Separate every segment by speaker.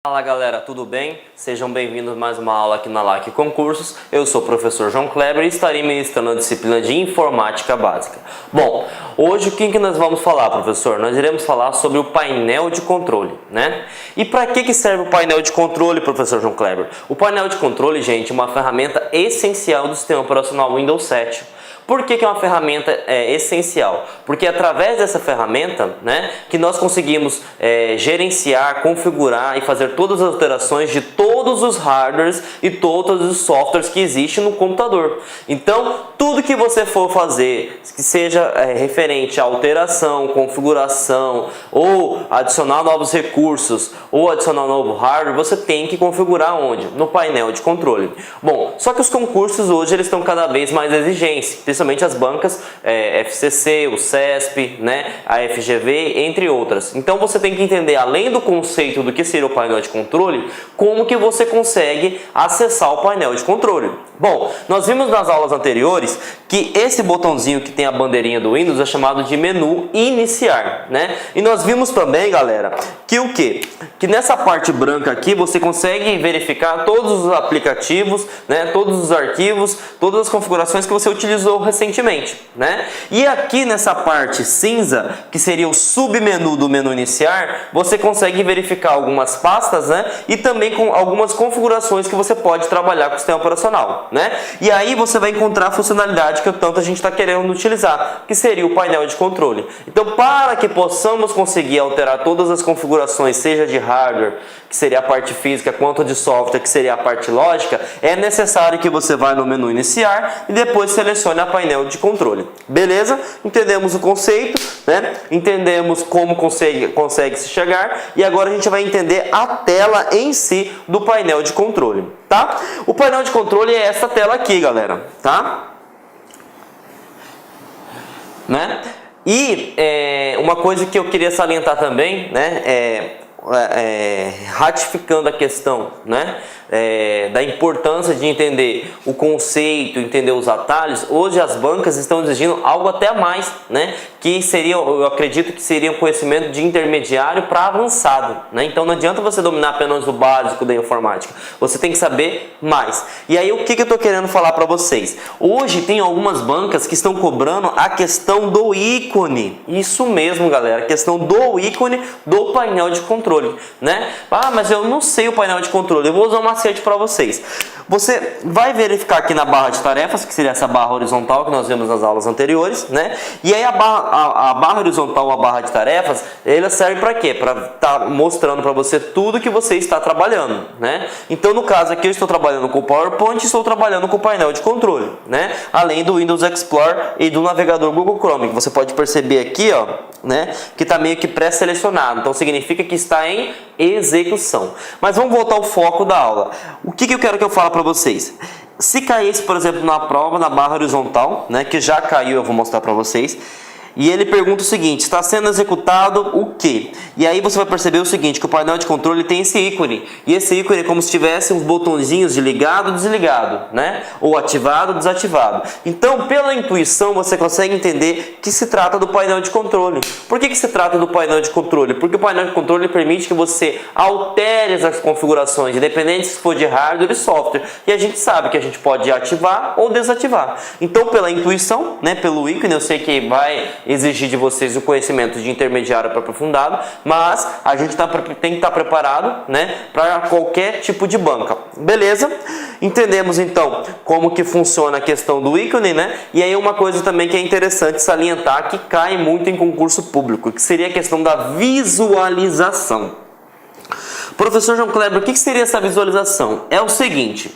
Speaker 1: Fala galera, tudo bem? Sejam bem-vindos a mais uma aula aqui na LAC Concursos. Eu sou o professor João Kleber e estarei ministrando a disciplina de Informática Básica. Bom, hoje o que nós vamos falar, professor? Nós iremos falar sobre o painel de controle, né? E para que serve o painel de controle, professor João Kleber? O painel de controle, gente, é uma ferramenta essencial do sistema operacional Windows 7. Por que é uma ferramenta essencial? Porque é através dessa ferramenta, né, que nós conseguimos gerenciar, configurar e fazer todas as alterações de todos os hardwares e todos os softwares que existem no computador. Então, tudo que você for fazer, que seja referente à alteração, configuração, ou adicionar novos recursos, ou adicionar novo hardware, você tem que configurar onde? No painel de controle. Bom, só que os concursos hoje eles estão cada vez mais exigentes, principalmente as bancas FCC, o CESP, né, a FGV, entre outras. Então você tem que entender, além do conceito do que seria o painel de controle, como que você consegue acessar o painel de controle. Bom, nós vimos nas aulas anteriores que esse botãozinho que tem a bandeirinha do Windows é chamado de menu iniciar, né? E nós vimos também, galera, que o quê? Que nessa parte branca aqui você consegue verificar todos os aplicativos, né, todos os arquivos, todas as configurações que você utilizou recentemente, né? E aqui nessa parte cinza, que seria o submenu do menu iniciar, você consegue verificar algumas pastas, né? E também com algumas configurações que você pode trabalhar com o sistema operacional, né? E aí você vai encontrar a funcionalidade que tanto a gente está querendo utilizar, que seria o painel de controle. Então, para que possamos conseguir alterar todas as configurações, seja de hardware, que seria a parte física, quanto de software, que seria a parte lógica, é necessário que você vá no menu iniciar e depois selecione a painel de controle. Beleza? Entendemos o conceito, né? Entendemos como consegue se chegar e agora a gente vai entender a tela em si do painel de controle, tá? O painel de controle é essa tela aqui, galera, tá? Né? E uma coisa que eu queria salientar também, né, ratificando a questão, né, da importância de entender o conceito, entender os atalhos. Hoje as bancas estão exigindo algo até a mais, né, que seria, eu acredito que seria um conhecimento de intermediário para avançado, né? Então não adianta você dominar apenas o básico da informática, você tem que saber mais. E aí o que eu estou querendo falar para vocês? Hoje tem algumas bancas que estão cobrando a questão do ícone. Isso mesmo, galera, a questão do ícone do painel de controle, né? Ah, mas eu não sei o painel de controle. Eu vou usar um macete para vocês. Você vai verificar aqui na barra de tarefas, que seria essa barra horizontal que nós vimos nas aulas anteriores, né? E aí a barra horizontal, a barra de tarefas, ela serve para quê? Para estar mostrando para você tudo que você está trabalhando, né? Então, no caso aqui, eu estou trabalhando com o PowerPoint e estou trabalhando com o painel de controle, né? Além do Windows Explorer e do navegador Google Chrome, que você pode perceber aqui, ó, né? Que está meio que pré-selecionado. Então, significa que está em execução. Mas vamos voltar ao foco da aula. O que eu quero que eu fale para vocês? Se caísse, por exemplo, na prova, na barra horizontal, né, que já caiu, eu vou mostrar para vocês, e ele pergunta o seguinte: está sendo executado o quê? E aí você vai perceber o seguinte, que o painel de controle tem esse ícone. E esse ícone é como se tivesse uns botõezinhos de ligado, desligado, né? Ou ativado, desativado. Então, pela intuição, você consegue entender que se trata do painel de controle. Por que se trata do painel de controle? Porque o painel de controle permite que você altere as configurações, independente se for de hardware e software. E a gente sabe que a gente pode ativar ou desativar. Então, pela intuição, né, pelo ícone, eu sei que vai exigir de vocês o conhecimento de intermediário para aprofundado, mas a gente tem que estar preparado, né, para qualquer tipo de banca. Beleza? Entendemos então como que funciona a questão do ícone, né? E aí uma coisa também que é interessante salientar, que cai muito em concurso público, que seria a questão da visualização. Professor João Kleber, o que seria essa visualização? É o seguinte: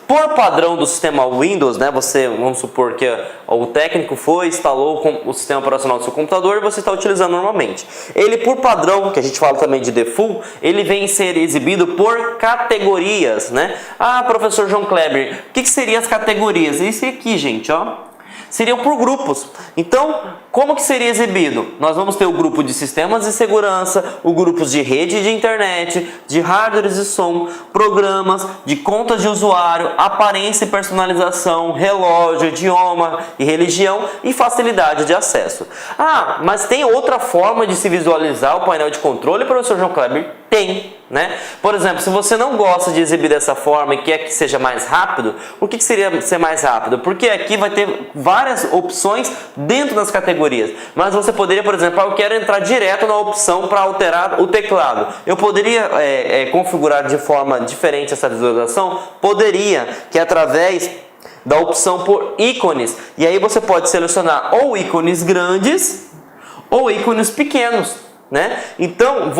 Speaker 1: por padrão do sistema Windows, né, vamos supor que o técnico instalou o sistema operacional do seu computador e você está utilizando normalmente. Ele, por padrão, que a gente fala também de default, ele vem ser exibido por categorias, né? Ah, professor João Kleber, o que seriam as categorias? Isso aqui, gente, ó. Seriam por grupos. Então, como que seria exibido? Nós vamos ter o grupo de sistemas de segurança, o grupo de rede de internet, de hardwares e som, programas, de contas de usuário, aparência e personalização, relógio, idioma e religião e facilidade de acesso. Ah, mas tem outra forma de se visualizar o painel de controle, professor João Kleber? Tem. né? Por exemplo, se você não gosta de exibir dessa forma e quer que seja mais rápido, o que seria ser mais rápido? Porque aqui vai ter várias opções dentro das categorias, mas você poderia, por exemplo, eu quero entrar direto na opção para alterar o teclado. Eu poderia configurar de forma diferente essa visualização? Poderia, que é através da opção por ícones, e aí você pode selecionar ou ícones grandes ou ícones pequenos, né? Então,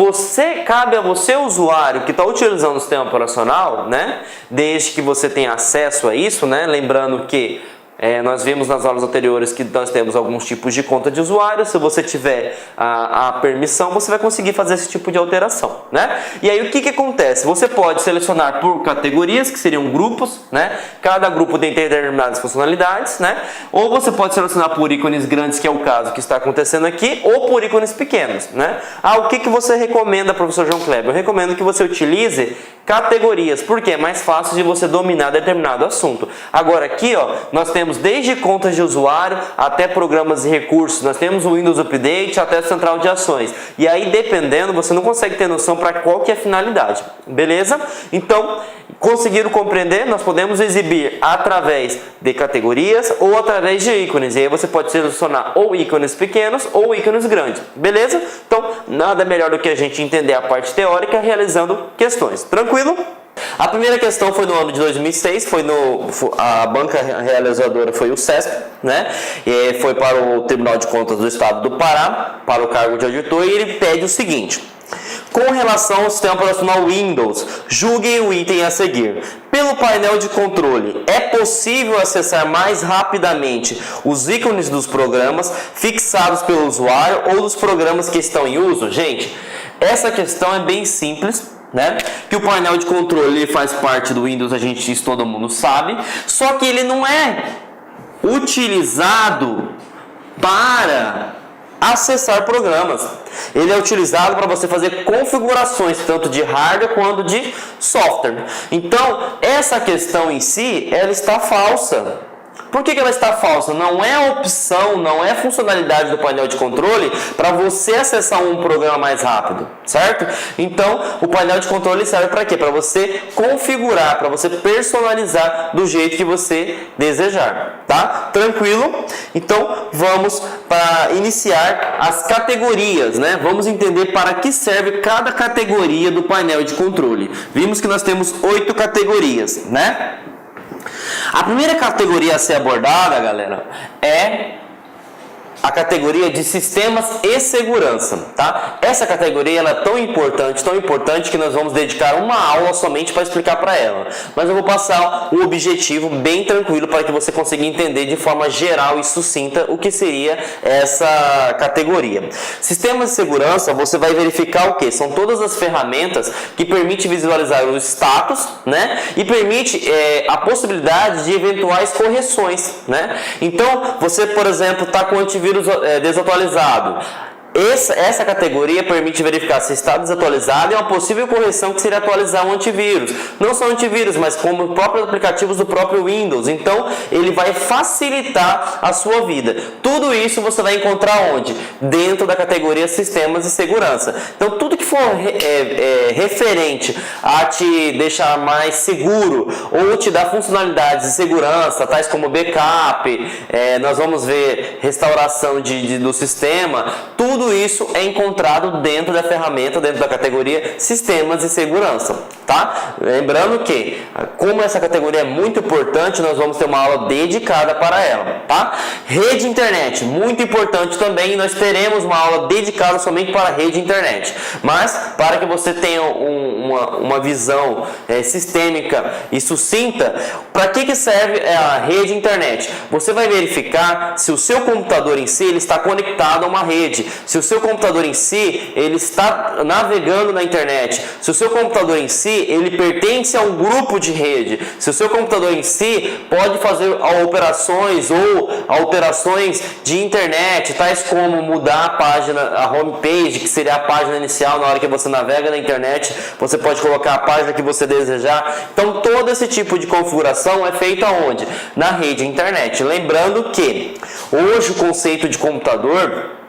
Speaker 1: cabe a você, usuário que está utilizando o sistema operacional, né? Desde que você tenha acesso a isso, né? Lembrando que nós vimos nas aulas anteriores que nós temos alguns tipos de conta de usuário. Se você tiver a permissão, você vai conseguir fazer esse tipo de alteração, né? E aí o que acontece? Você pode selecionar por categorias, que seriam grupos, né? Cada grupo tem determinadas funcionalidades, né? Ou você pode selecionar por ícones grandes, que é o caso que está acontecendo aqui, ou por ícones pequenos, né? O que você recomenda, professor João Kleber? Eu recomendo que você utilize categorias, porque é mais fácil de você dominar determinado assunto. Agora aqui, ó, nós temos desde contas de usuário até programas e recursos, nós temos o Windows Update até a central de ações. E aí, dependendo, você não consegue ter noção para qual que é a finalidade, beleza? Então, conseguiram compreender? Nós podemos exibir através de categorias ou através de ícones. E aí você pode selecionar ou ícones pequenos ou ícones grandes, beleza? Então, nada melhor do que a gente entender a parte teórica realizando questões. Tranquilo? A primeira questão foi no ano de 2006, a banca realizadora foi o CESP, né? E foi para o Tribunal de Contas do Estado do Pará, para o cargo de auditor, e ele pede o seguinte: com relação ao sistema operacional Windows, julgue o item a seguir. Pelo painel de controle, é possível acessar mais rapidamente os ícones dos programas fixados pelo usuário ou dos programas que estão em uso? Gente, essa questão é bem simples, né? Que o painel de controle faz parte do Windows, isso todo mundo sabe, só que ele não é utilizado para acessar programas. Ele é utilizado para você fazer configurações tanto de hardware quanto de software. Então, essa questão em si, ela está falsa. Por que ela está falsa? Não é opção, não é funcionalidade do painel de controle para você acessar um programa mais rápido, certo? Então, o painel de controle serve para quê? Para você configurar, para você personalizar do jeito que você desejar, tá? Tranquilo? Então, vamos para iniciar as categorias, né? Vamos entender para que serve cada categoria do painel de controle. Vimos que nós temos 8 categorias, né? A primeira categoria a ser abordada, galera, é a categoria de sistemas e segurança, tá? Essa categoria ela é tão importante que nós vamos dedicar uma aula somente para explicar para ela. Mas eu vou passar o objetivo bem tranquilo para que você consiga entender de forma geral e sucinta o que seria essa categoria. Sistemas de segurança, você vai verificar o que? São todas as ferramentas que permitem visualizar o status, né? E permite a possibilidade de eventuais correções, né? Então, você, por exemplo, está com o antivírus desatualizado. Essa categoria permite verificar se está desatualizado e uma possível correção que seria atualizar um antivírus. Não só antivírus, mas como próprios aplicativos do próprio Windows. Então, ele vai facilitar a sua vida. Tudo isso você vai encontrar onde? Dentro da categoria Sistemas de Segurança. Então, tudo que for referente a te deixar mais seguro ou te dar funcionalidades de segurança, tais como backup, nós vamos ver restauração do sistema, tudo isso é encontrado dentro da ferramenta, dentro da categoria Sistemas de Segurança, tá? Lembrando que, como essa categoria é muito importante, nós vamos ter uma aula dedicada para ela, tá? Rede internet, muito importante também, nós teremos uma aula dedicada somente para a rede internet. Mas, para que você tenha uma visão sistêmica e sucinta, para que serve a rede internet? Você vai verificar se o seu computador em si ele está conectado a uma rede, se o seu computador em si ele está navegando na internet, se o seu computador em si ele pertence a um grupo de rede, se o seu computador em si pode fazer operações ou alterações de internet, tais como mudar a página, a homepage, que seria a página inicial na hora que você navega na internet, você pode colocar a página que você desejar. Então todo esse tipo de configuração é feito aonde? Na rede internet. Lembrando que hoje o conceito de computador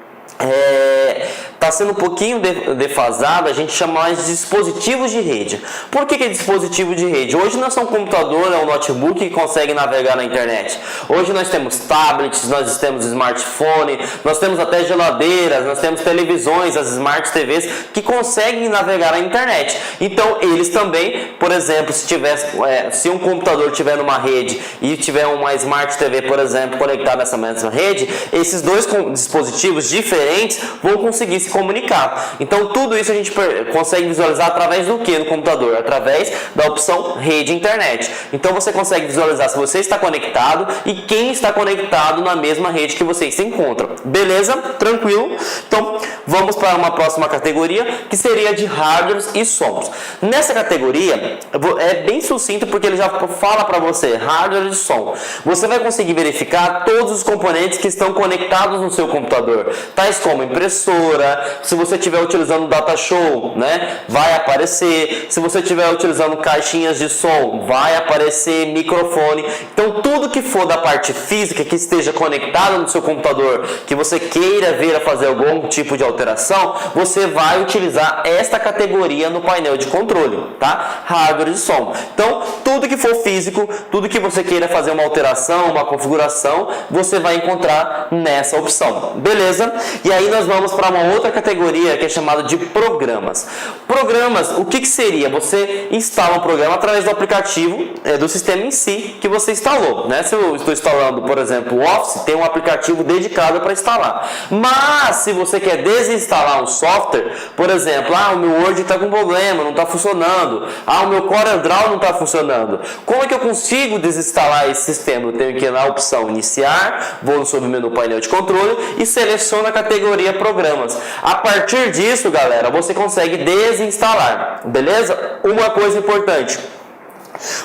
Speaker 1: está sendo um pouquinho defasado, a gente chama mais de dispositivos de rede. Por que é dispositivo de rede? Hoje nós somos um computador, um notebook que consegue navegar na internet. Hoje nós temos tablets, nós temos smartphone, nós temos até geladeiras, nós temos televisões, as smart TVs que conseguem navegar na internet. Então eles também, por exemplo, se um computador tiver numa rede e tiver uma smart TV, por exemplo, conectada nessa mesma rede, esses dois dispositivos diferentes vão conseguir se comunicar. Então tudo isso a gente consegue visualizar através do que no computador? Através da opção rede internet. Então você consegue visualizar se você está conectado e quem está conectado na mesma rede que vocês se encontram. Beleza? Tranquilo? Então vamos para uma próxima categoria, que seria de hardwares e sons. Nessa categoria é bem sucinto porque ele já fala para você hardware e som. Você vai conseguir verificar todos os componentes que estão conectados no seu computador, tais como impressora. Se você estiver utilizando data show, né, vai aparecer. Se você estiver utilizando caixinhas de som, vai aparecer microfone. Então tudo que for da parte física que esteja conectado no seu computador, que você queira vir a fazer algum tipo de alteração, você vai utilizar esta categoria no painel de controle, tá? Hardware e som. Então tudo que for físico, tudo que você queira fazer uma alteração, uma configuração, você vai encontrar nessa opção, beleza? E aí nós vamos para uma outra categoria que é chamada de programas. Programas, o que seria? Você instala um programa através do aplicativo do sistema em si que você instalou, né? Se eu estou instalando, por exemplo, o Office, tem um aplicativo dedicado para instalar. Mas se você quer desinstalar um software, por exemplo, o meu Word está com problema, não está funcionando, o meu CorelDRAW não está funcionando, como é que eu consigo desinstalar esse sistema? Eu tenho que ir na opção iniciar, vou no submenu painel de controle e seleciono a categoria programas. A partir disso, galera, você consegue desinstalar, beleza? Uma coisa importante: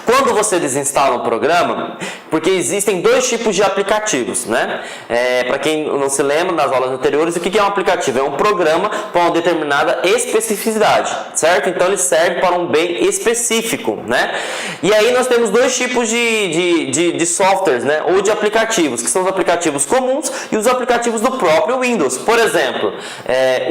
Speaker 1: quando você desinstala um programa, porque existem dois tipos de aplicativos, né? Para quem não se lembra, nas aulas anteriores, o que é um aplicativo? É um programa para uma determinada especificidade, certo? Então ele serve para um bem específico, né? E aí nós temos dois tipos de softwares, né? Ou de aplicativos, que são os aplicativos comuns e os aplicativos do próprio Windows. Por exemplo,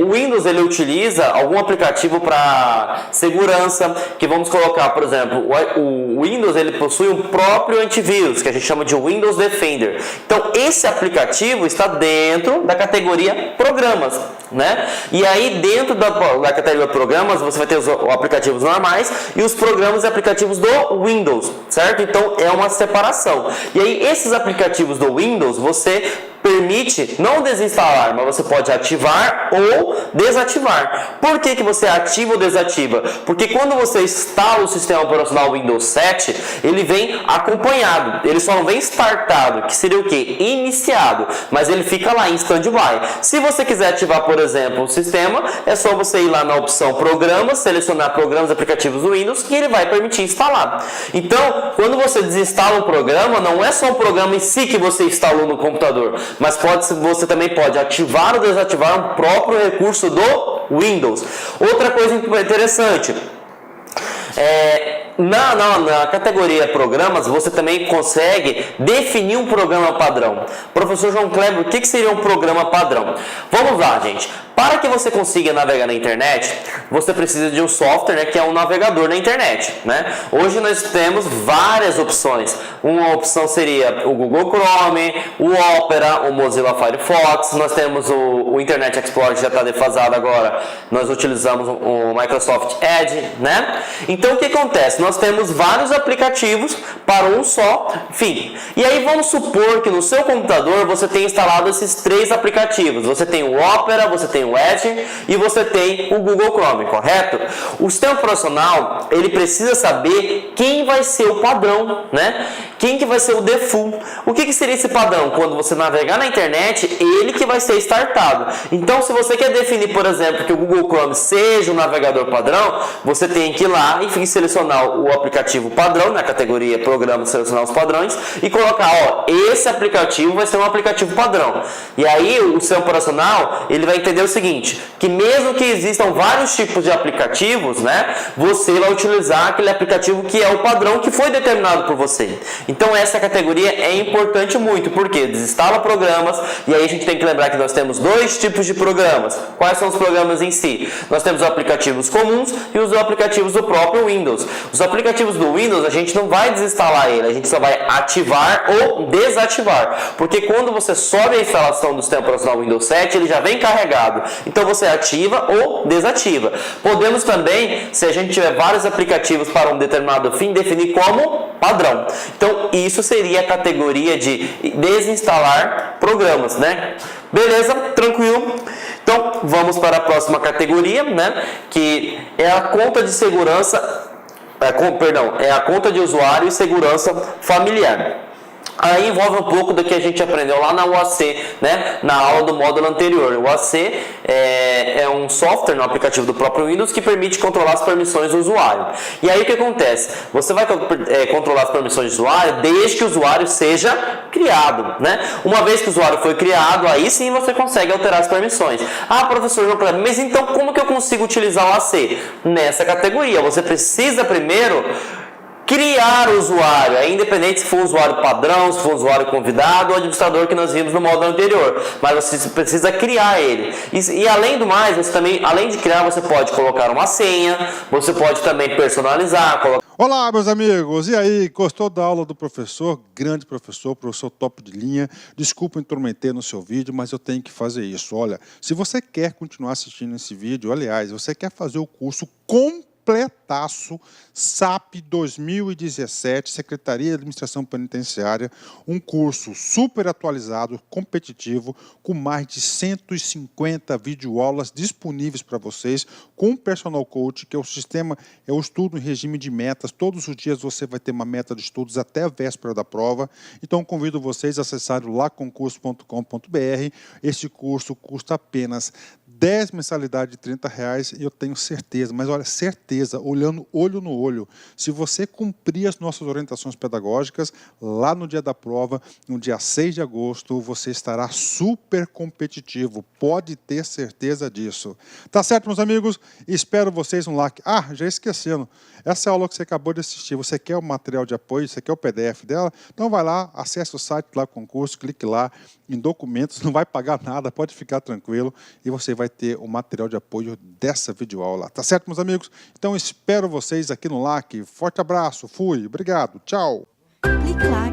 Speaker 1: o Windows ele utiliza algum aplicativo para segurança, que vamos colocar, por exemplo, o Windows ele possui um próprio antivírus, que a gente chama de Windows Defender. Então esse aplicativo está dentro da categoria programas, né? E aí dentro da categoria programas você vai ter os aplicativos normais e os programas e aplicativos do Windows, certo? Então é uma separação. E aí esses aplicativos do Windows você permite não desinstalar, mas você pode ativar ou desativar. Por que você ativa ou desativa? Porque quando você instala o sistema operacional Windows 7, ele vem acompanhado, ele só não vem startado, que seria o que? Iniciado, mas ele fica lá em standby. Se você quiser ativar, por exemplo, o sistema, é só você ir lá na opção programas, selecionar programas e aplicativos do Windows, que ele vai permitir instalar. Então, quando você desinstala um programa, não é só o programa em si que você instalou no computador, mas você também pode ativar ou desativar um próprio recurso do Windows. Outra coisa interessante, na categoria programas, você também consegue definir um programa padrão. Professor João Kleber, o que seria um programa padrão? Vamos lá, gente. Para que você consiga navegar na internet, você precisa de um software, né, que é um navegador na internet, né? Hoje nós temos várias opções. Uma opção seria o Google Chrome, o Opera, o Mozilla Firefox. Nós temos o Internet Explorer, que já está defasado agora. Nós utilizamos o Microsoft Edge, né? Então o que acontece? Nós temos vários aplicativos para um só fim. E aí vamos supor que no seu computador você tenha instalado esses três aplicativos. Você tem o Opera, você tem o Edge e você tem o Google Chrome, correto? O sistema profissional, ele precisa saber quem vai ser o padrão, né? Quem que vai ser o default. O que seria esse padrão? Quando você navegar na internet, ele que vai ser startado. Então, se você quer definir, por exemplo, que o Google Chrome seja o navegador padrão, você tem que ir lá e selecionar o aplicativo padrão, na categoria programa, selecionar os padrões e colocar, esse aplicativo vai ser um aplicativo padrão. E aí, o sistema operacional, ele vai entender o seguinte, que mesmo que existam vários tipos de aplicativos, né, você vai utilizar aquele aplicativo que é o padrão que foi determinado por você. Então essa categoria é importante muito, porque desinstala programas, e aí a gente tem que lembrar que nós temos dois tipos de programas. Quais são os programas em si? Nós temos os aplicativos comuns e os aplicativos do próprio Windows. Os aplicativos do Windows a gente não vai desinstalar ele, a gente só vai ativar ou desativar, porque quando você sobe a instalação do sistema operacional Windows 7, ele já vem carregado, então você ativa ou desativa. Podemos também, se a gente tiver vários aplicativos para um determinado fim, definir como padrão. Então isso seria a categoria de desinstalar programas, né? Beleza? Tranquilo? Então vamos para a próxima categoria, né? Que é a conta de segurança, é a conta de usuário e segurança familiar. Aí envolve um pouco do que a gente aprendeu lá na UAC, né? Na aula do módulo anterior. O UAC é um software no aplicativo do próprio Windows que permite controlar as permissões do usuário. E aí o que acontece? Você vai controlar as permissões do usuário desde que o usuário seja criado, né? Uma vez que o usuário foi criado, aí sim você consegue alterar as permissões. Ah, professor, mas então como que eu consigo utilizar o UAC? Nessa categoria, você precisa primeiro criar o usuário, é independente se for um usuário padrão, se for um usuário convidado ou administrador que nós vimos no módulo anterior, mas você precisa criar ele. E além do mais, você também, além de criar, você pode colocar uma senha, você pode também personalizar.
Speaker 2: Olá, meus amigos, e aí, gostou da aula do professor? Grande professor top de linha. Desculpa intrometer no seu vídeo, mas eu tenho que fazer isso. Olha, se você quer continuar assistindo esse vídeo, aliás, você quer fazer o curso completaço SAP 2017, Secretaria de Administração Penitenciária, um curso super atualizado, competitivo, com mais de 150 videoaulas disponíveis para vocês, com um personal coach, que é o sistema, é o estudo em regime de metas. Todos os dias você vai ter uma meta de estudos até a véspera da prova. Então convido vocês a acessarem o laconcurso.com.br. Esse curso custa apenas 10 mensalidades de R$30 e eu tenho certeza, mas olha, certeza, olhando olho no olho, se você cumprir as nossas orientações pedagógicas, lá no dia da prova, no dia 6 de agosto, você estará super competitivo, pode ter certeza disso. Tá certo, meus amigos? Espero vocês no like. Ah, já esquecendo, essa aula que você acabou de assistir, você quer o material de apoio, você quer o PDF dela? Então vai lá, acesse o site lá, concurso, clique lá em documentos, não vai pagar nada, pode ficar tranquilo, e você vai ter o material de apoio dessa videoaula. Tá certo, meus amigos? Então espero vocês aqui no LAC. Forte abraço, fui, obrigado, tchau.
Speaker 3: Clique lá.